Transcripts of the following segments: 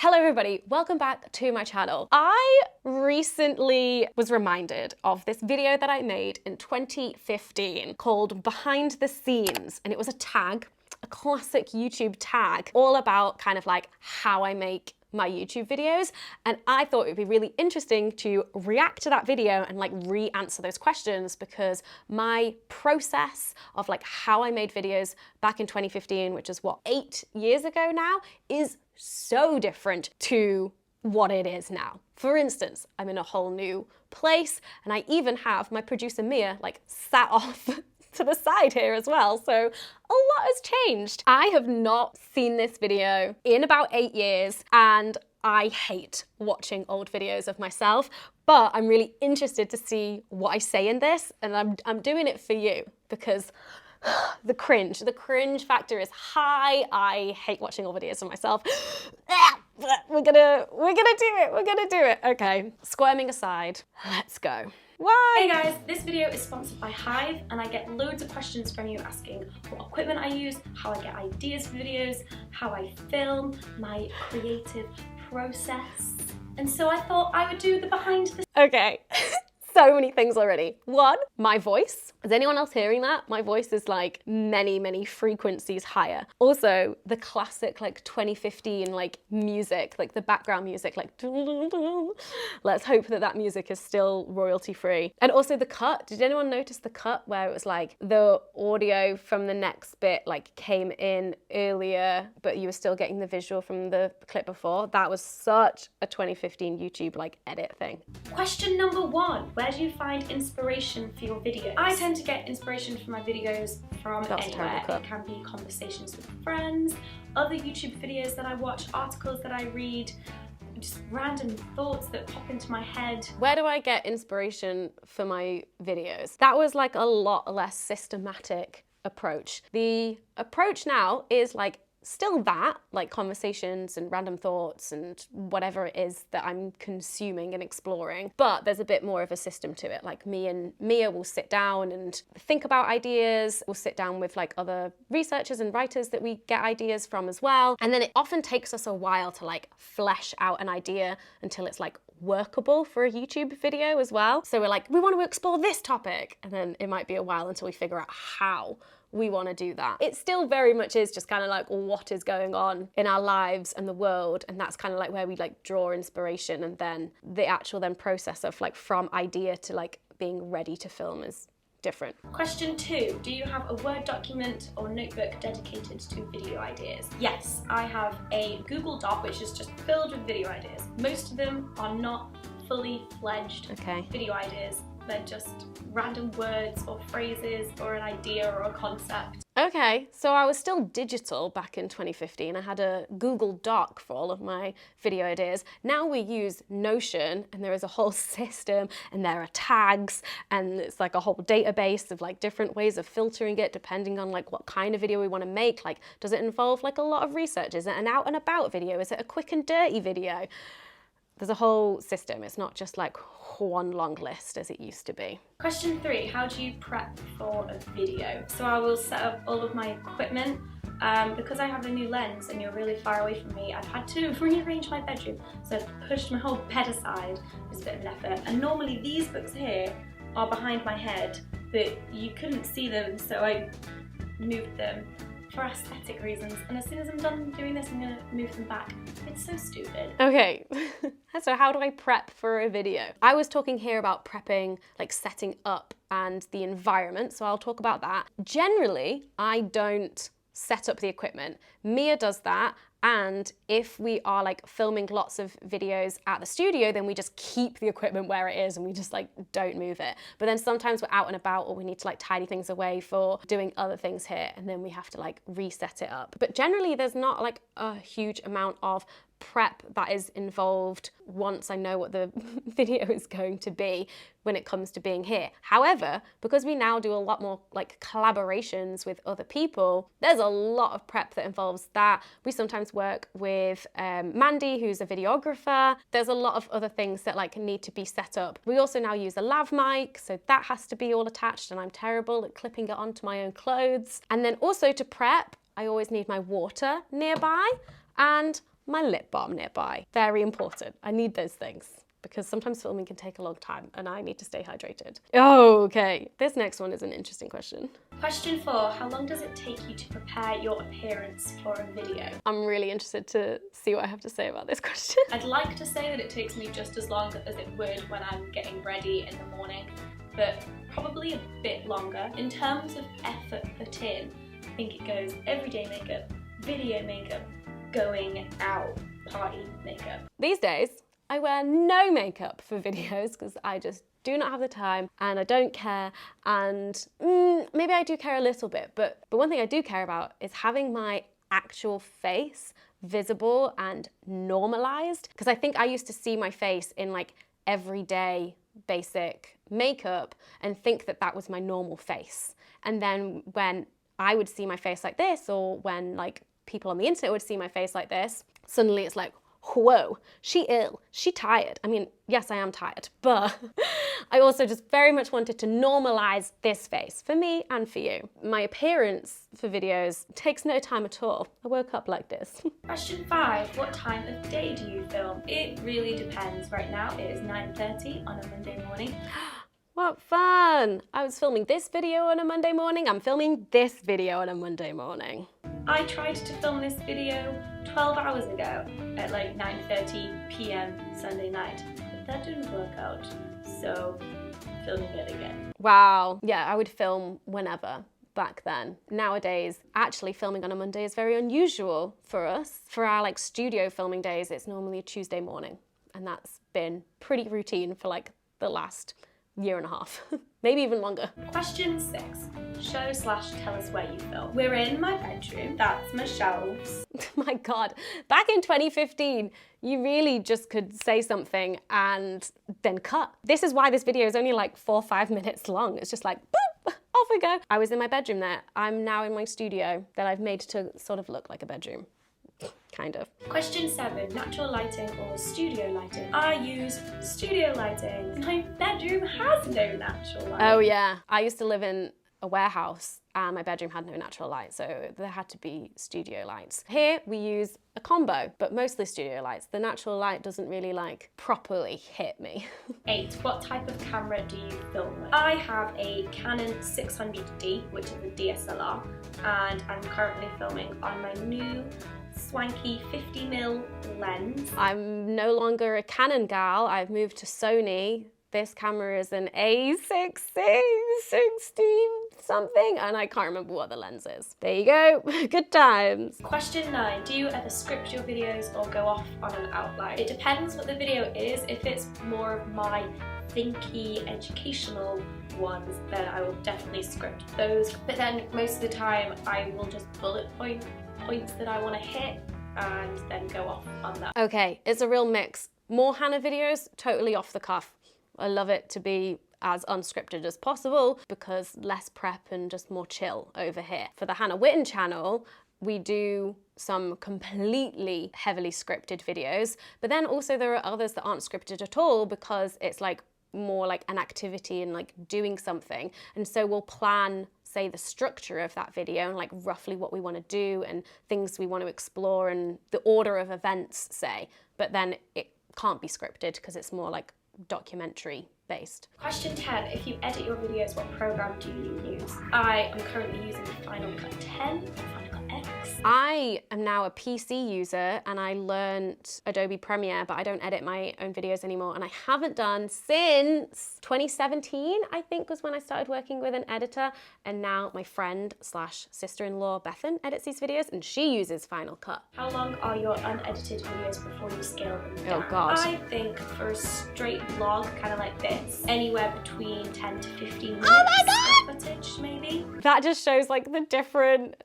Hello everybody, welcome back to my channel. I recently was reminded of this video that I made in 2015 called Behind the Scenes, and it was a tag, a classic YouTube tag, all about kind of like how I make my YouTube videos, and I thought it would be really interesting to react to that video and like re-answer those questions, because my process of like how I made videos back in 2015, which is what, 8 years ago now, is so different to what it is now. For instance, I'm in a whole new place, and I even have my producer Mia like sat off to the side here as well, so a lot has changed. I have not seen this video in about 8 years, and I hate watching old videos of myself, but I'm really interested to see what I say in this, and I'm doing it for you because the cringe factor is high. I hate watching old videos of myself. We're gonna do it. Okay, squirming aside, let's go. Why? Hey guys, this video is sponsored by Hive, and I get loads of questions from you asking what equipment I use, how I get ideas for videos, how I film, my creative process. And so I thought I would do the behind the... Okay. So many things already. One, my voice. Is anyone else hearing that? My voice is like many frequencies higher. Also, the classic like 2015 like music, like the background music, like let's hope that that music is still royalty free. And also the cut. Did anyone notice the cut where it was like the audio from the next bit like came in earlier, but you were still getting the visual from the clip before? That was such a 2015 YouTube like edit thing. Question number 1. Where do you find inspiration for your videos? I tend to get inspiration for my videos from anywhere. It can be conversations with friends, other YouTube videos that I watch, articles that I read, just random thoughts that pop into my head. Where do I get inspiration for my videos? That was like a lot less systematic approach. The approach now is like still that, like conversations and random thoughts and whatever it is that I'm consuming and exploring, but there's a bit more of a system to it. Like me and Mia will sit down and think about ideas. We'll sit down with like other researchers and writers that we get ideas from as well. And then it often takes us a while to like flesh out an idea until it's like workable for a YouTube video as well. So we're like, we want to explore this topic, and then it might be a while until we figure out how we want to do that. It still very much is just kind of like what is going on in our lives and the world, and that's kind of like where we like draw inspiration, and then the actual then process of like from idea to like being ready to film is different. Question 2, do you have a Word document or notebook dedicated to video ideas? Yes, I have a Google Doc which is just filled with video ideas. Most of them are not fully fledged video ideas. They're just random words or phrases or an idea or a concept. Okay, so I was still digital back in 2015. I had a Google Doc for all of my video ideas. Now we use Notion, and there is a whole system, and there are tags, and it's like a whole database of like different ways of filtering it depending on like what kind of video we want to make. Like, does it involve like a lot of research? Is it an out and about video? Is it a quick and dirty video? There's a whole system. It's not just like one long list as it used to be. Question 3, how do you prep for a video? So I will set up all of my equipment. Because I have a new lens and you're really far away from me, I've had to rearrange my bedroom. So I've pushed my whole bed aside. It's a bit of an effort. And normally these books here are behind my head, but you couldn't see them, so I moved them for aesthetic reasons, and as soon as I'm done doing this, I'm gonna move them back. It's so stupid. Okay, so how do I prep for a video? I was talking here about prepping, like setting up and the environment, so I'll talk about that. Generally, I don't set up the equipment. Mia does that, and if we are like filming lots of videos at the studio, then we just keep the equipment where it is and we just like don't move it. But then sometimes we're out and about, or we need to like tidy things away for doing other things here, and then we have to like reset it up. But generally there's not like a huge amount of prep that is involved once I know what the video is going to be when it comes to being here. However, because we now do a lot more like collaborations with other people, there's a lot of prep that involves that. We sometimes work with Mandy, who's a videographer. There's a lot of other things that like need to be set up. We also now use a lav mic, so that has to be all attached, and I'm terrible at clipping it onto my own clothes. And then also to prep, I always need my water nearby. And my lip balm nearby. Very important. I need those things because sometimes filming can take a long time and I need to stay hydrated. Okay, this next one is an interesting question. Question 4, how long does it take you to prepare your appearance for a video? I'm really interested to see what I have to say about this question. I'd like to say that it takes me just as long as it would when I'm getting ready in the morning, but probably a bit longer. In terms of effort put in, I think it goes everyday makeup, video makeup, going out, party makeup. These days, I wear no makeup for videos because I just do not have the time and I don't care, and maybe I do care a little bit, but one thing I do care about is having my actual face visible and normalized, because I think I used to see my face in like everyday basic makeup and think that that was my normal face, and then when I would see my face like this, or when like people on the internet would see my face like this, suddenly it's like, whoa, she ill, she tired. I mean, yes, I am tired, but I also just very much wanted to normalize this face for me and for you. My appearance for videos takes no time at all. I woke up like this. Question 5, what time of day do you film? It really depends. Right now it is 9:30 on a Monday morning. What fun! I was filming this video on a Monday morning. I'm filming this video on a Monday morning. I tried to film this video 12 hours ago at like 9:30 p.m. Sunday night, but that didn't work out, so I'm filming it again. Wow. Yeah, I would film whenever back then. Nowadays, actually filming on a Monday is very unusual for us. For our like studio filming days, it's normally a Tuesday morning, and that's been pretty routine for like the last year and a half, maybe even longer. Question 6, show/tell us where you film. We're in my bedroom, that's my shelves. My God, back in 2015, you really just could say something and then cut. This is why this video is only like 4 or 5 minutes long. It's just like, boop, off we go. I was in my bedroom there. I'm now in my studio that I've made to sort of look like a bedroom. Kind of. Question 7, natural lighting or studio lighting? I use studio lighting. My bedroom has no natural light. Oh yeah, I used to live in a warehouse and my bedroom had no natural light, so there had to be studio lights. Here we use a combo, but mostly studio lights. The natural light doesn't really like properly hit me. 8, what type of camera do you film with? I have a Canon 600D, which is a DSLR, and I'm currently filming on my new swanky 50mm lens. I'm no longer a Canon gal, I've moved to Sony. This camera is an A60 something, and I can't remember what the lens is. There you go, good times. Question 9, do you ever script your videos or go off on an outline? It depends what the video is. If it's more of my thinky, educational ones, then I will definitely script those. But then most of the time I will just bullet points that I want to hit and then go off on that. Okay, it's a real mix. More Hannah videos, totally off the cuff. I love it to be as unscripted as possible because less prep and just more chill over here. For the Hannah Witton channel, we do some completely heavily scripted videos, but then also there are others that aren't scripted at all because it's like more like an activity and like doing something. And so we'll plan, say, the structure of that video and like roughly what we want to do and things we want to explore and the order of events, say, but then it can't be scripted because it's more like documentary based. Question 10, if you edit your videos, what program do you use? I am currently using Final Cut 10 or Final Cut X. I am now a PC user and I learned Adobe Premiere, but I don't edit my own videos anymore, and I haven't done since 2017, I think, was when I started working with an editor, and now my friend slash sister-in-law Bethan edits these videos and she uses Final Cut. How long are your unedited videos before you scale them down? Oh God. I think for a straight vlog, kind of like this, anywhere between 10 to 15 minutes Oh my God! of footage, maybe. That just shows like the different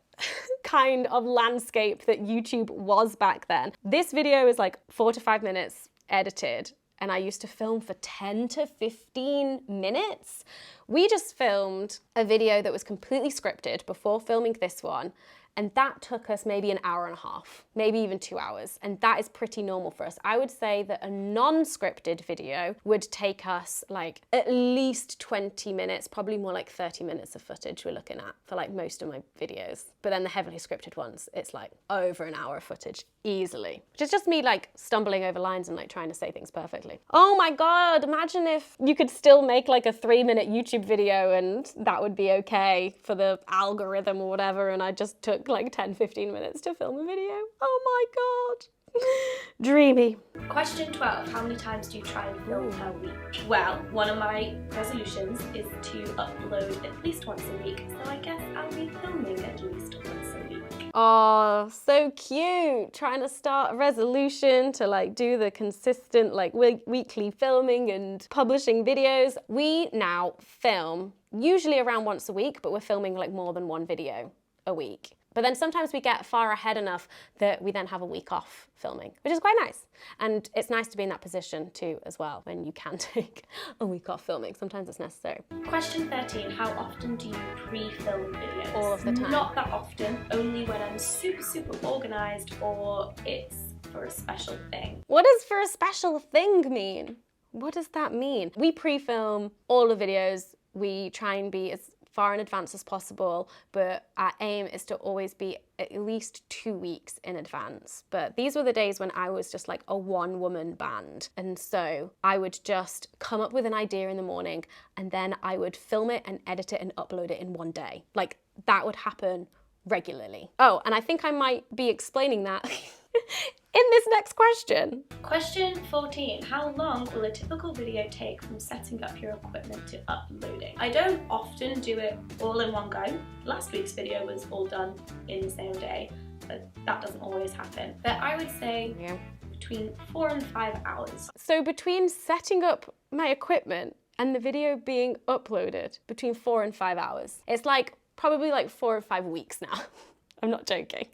kind of landscape that YouTube was back then. This video is like 4 to 5 minutes edited, and I used to film for 10 to 15 minutes. We just filmed a video that was completely scripted before filming this one, And that took us maybe an hour and a half, maybe even 2 hours. And that is pretty normal for us. I would say that a non-scripted video would take us like at least 20 minutes, probably more like 30 minutes of footage we're looking at for like most of my videos. But then the heavily scripted ones, it's like over an hour of footage easily, which is just me like stumbling over lines and like trying to say things perfectly. Oh my God, imagine if you could still make like a 3-minute YouTube video and that would be okay for the algorithm or whatever, and I just took like 10-15 minutes to film a video. Oh my God. Dreamy. Question 12. How many times do you try and film per week? Well, one of my resolutions is to upload at least once a week, so I guess I'll be filming at least once a week. Oh, so cute. Trying to start a resolution to like do the consistent like weekly filming and publishing videos. We now film usually around once a week, but we're filming like more than one video a week. But then sometimes we get far ahead enough that we then have a week off filming, which is quite nice. And it's nice to be in that position too as well, when you can take a week off filming. Sometimes it's necessary. Question 13. How often do you pre-film videos? All of the time. Not that often, only when I'm super organised or it's for a special thing. What does for a special thing mean? What does that mean? We pre-film all the videos. We try and be as far in advance as possible, but our aim is to always be at least 2 weeks in advance. But these were the days when I was just like a one-woman band, and so I would just come up with an idea in the morning and then I would film it and edit it and upload it in one day. Like that would happen regularly. Oh, and I think I might be explaining that in this next question. Question 14. How long will a typical video take from setting up your equipment to uploading? I don't often do it all in one go. Last week's video was all done in the same day, but that doesn't always happen. But I would say between 4 and 5 hours. So between setting up my equipment and the video being uploaded, between 4 and 5 hours. It's like probably like 4 or 5 weeks now. I'm not joking.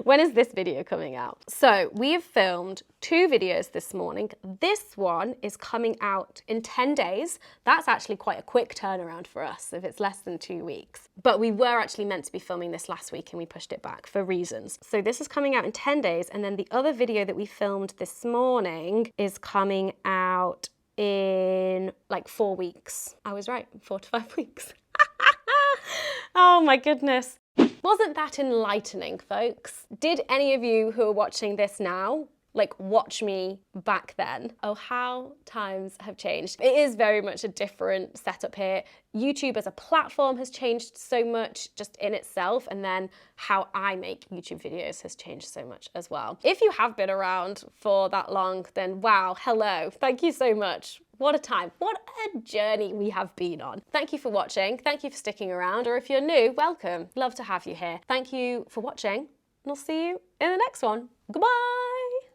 When is this video coming out? So we have filmed 2 videos this morning. This one is coming out in 10 days. That's actually quite a quick turnaround for us if it's less than 2 weeks. But we were actually meant to be filming this last week and we pushed it back for reasons. So this is coming out in 10 days, and then the other video that we filmed this morning is coming out in like 4 weeks. I was right, 4 to 5 weeks. Oh my goodness. Wasn't that enlightening, folks? Did any of you who are watching this now, like, watch me back then? Oh, how times have changed. It is very much a different setup here. YouTube as a platform has changed so much just in itself, and then how I make YouTube videos has changed so much as well. If you have been around for that long, then wow, hello, thank you so much. What a time, what a journey we have been on. Thank you for watching, thank you for sticking around, or if you're new, welcome. Love to have you here. Thank you for watching, and I'll see you in the next one. Goodbye!